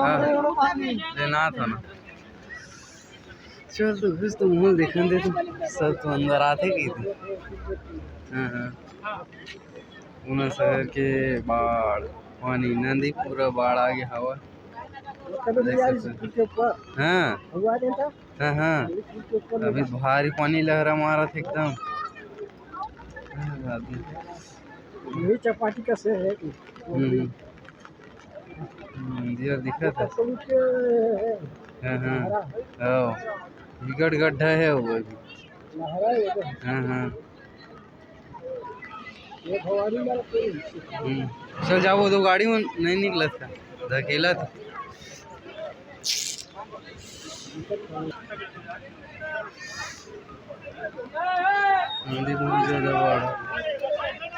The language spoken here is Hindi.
ना था ना चल तो फिर तो मूल देखने दे तू सब तो अंदर आते की थी। हाँ उन शहर के बाढ़ पानी नदी पूरा बाढ़ आ गया हवा हाँ हाँ हाँ अभी भारी पानी लहरा मारा था एकदम यही चपाटी का से है कि मंदिर दिखा था हाँ हाँ विकट गड्ढा है वो अभी हाँ हाँ चल जाओ तो गाड़ी में नहीं निकला था धकेला था मंदिर बहुत ज्यादा बड़ा